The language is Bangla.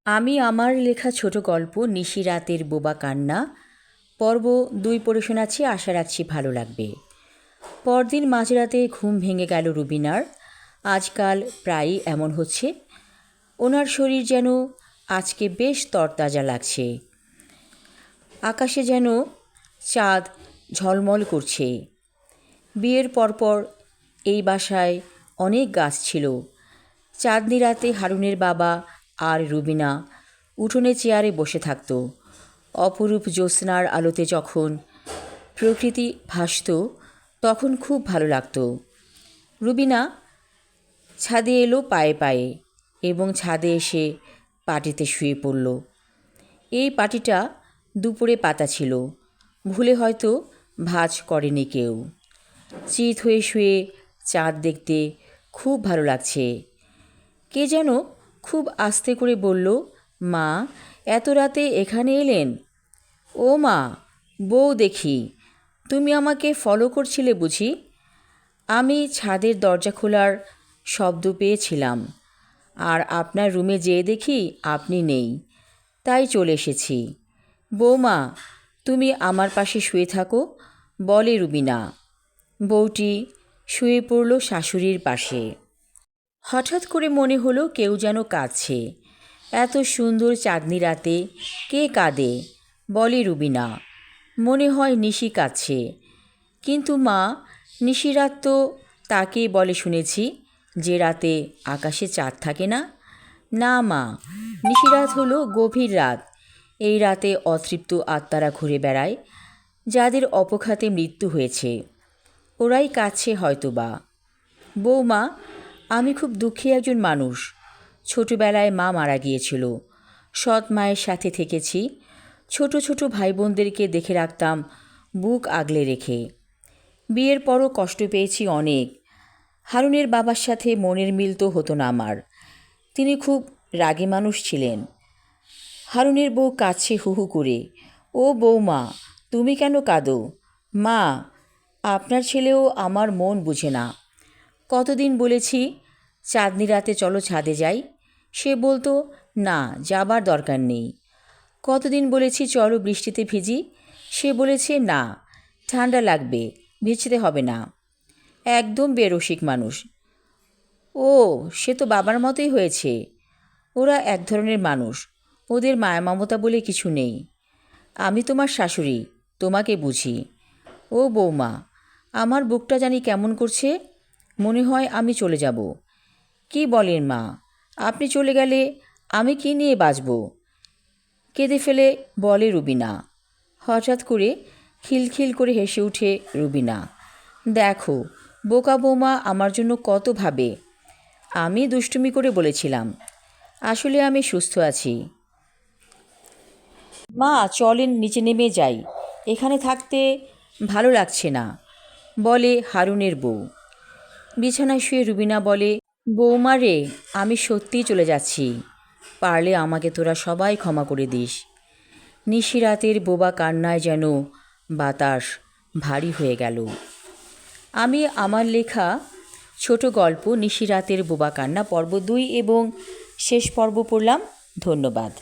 আমি আমার লেখা ছোট গল্প নিশিরাতের বোবা কান্না পর্ব ২ পড়ে শোনাচ্ছি। আশা রাখছি ভালো লাগবে। পরদিন মাঝরাতে ঘুম ভেঙে গেল রুবিনার। আজকাল প্রায়ই এমন হচ্ছে। ওনার শরীর যেন আজকে বেশ তরতাজা লাগছে। আকাশে যেন চাঁদ ঝলমল করছে। বিয়ের পরপর এই বাসায় অনেক গাছ ছিল। চাঁদনি রাতে হারুনের বাবা আর রুবিনা উঠোনে চেয়ারে বসে থাকত। অপরূপ জ্যোৎস্নার আলোতে যখন প্রকৃতি ভাসত তখন খুব ভালো লাগতো। রুবিনা ছাদে এলো পায়ে পায়ে এবং ছাদে এসে পাটিতে শুয়ে পড়ল। এই পাটিটা দুপুরে পাতা ছিল, ভুলে হয়তো ভাঁজ করেনি কেউ। চিত হয়ে শুয়ে চাঁদ দেখতে খুব ভালো লাগছে। কে যেন খুব আস্তে করে বলল, মা এত রাতে এখানে এলেন? ও মা, বউ দেখি, তুমি আমাকে ফলো করছিলে বুঝি? আমি ছাদের দরজা খোলার শব্দ পেয়েছিলাম, আর আপনার রুমে যেয়ে দেখি আপনি নেই, তাই চলে এসেছি। বৌমা, তুমি আমার পাশে শুয়ে থাকো, বলে রুবিনা। বউটি শুয়ে পড়ল শাশুড়ির পাশে। হঠাৎ করে মনে হলো কেউ যেন কাঁদছে। এত সুন্দর চাঁদনি রাতে কে কাঁদে, বলে রুবিনা। মনে হয় নিশি কাঁদছে। কিন্তু মা, নিশিরাত তো তাকেই বলে শুনেছি, যে রাতে আকাশে চাঁদ থাকে না। না মা, নিশিরাত হলো গভীর রাত। এই রাতে অতৃপ্ত আত্মারা ঘুরে বেড়ায়, যাদের অপঘাতে মৃত্যু হয়েছে। ওরাই কাঁদছে হয়তোবা। বৌমা, আমি খুব দুঃখী একজন মানুষ। ছোটবেলায় মা মারা গিয়েছিল। সৎ মায়ের সাথে থেকেছি। ছোট ছোট ভাই বোনদেরকে দেখে রাখতাম বুক আগলে রেখে। বিয়ের পরও কষ্ট পেয়েছি অনেক। হারুনের বাবার সাথে মনের মিল তো হতো না আমার। তিনি খুব রাগী মানুষ ছিলেন। হারুনের বউ কাঁদছে হু হু করে। ও বৌমা, তুমি কেন কাঁদো? মা, আপনার ছেলেও আমার মন বুঝে না। কতদিন বলেছি চাঁদনি রাতে চলো ছাদে যাই, সে বলতো না, যাবার দরকার নেই। কতদিন বলেছি চলো বৃষ্টিতে ভিজি, সে বলেছে না, ঠান্ডা লাগবে, ভিজতে হবে না। একদম বেরসিক মানুষ। ও, সে তো বাবার মতোই হয়েছে। ওরা এক ধরনের মানুষ, ওদের মায়া মমতা বলে কিছু নেই। আমি তোমার শাশুড়ি, তোমাকে বুঝি। ও বৌমা, আমার বুকটা জানি কেমন করছে, মনে হয় আমি চলে যাব। কি বলেন মা, আপনি চলে গেলে আমি কি নিয়ে বাঁচব? কেঁদে ফেলে বলে রুবিনা। হঠাৎ করে খিলখিল করে হেসে উঠে রুবিনা। দেখো, বোকা বৌমা আমার জন্য কত ভাবে। আমি দুষ্টুমি করে বলেছিলাম, আসলে আমি সুস্থ আছি। মা চলেন নিচে নেমে যাই, এখানে থাকতে ভালো লাগছে না, বলে হারুনের বউ। বিছানায় শুয়ে রুবিনা বলে, বৌমা রে, আমি সত্যিই চলে যাচ্ছি। পারলে আমাকে তোরা সবাই ক্ষমা করে দিস। নিশিরাতের বোবা কান্নায় যেন বাতাস ভারী হয়ে গেল। আমি আমার লেখা ছোট গল্প নিশিরাতের বোবা কান্না পর্ব ২ এবং শেষ পর্ব পড়লাম। ধন্যবাদ।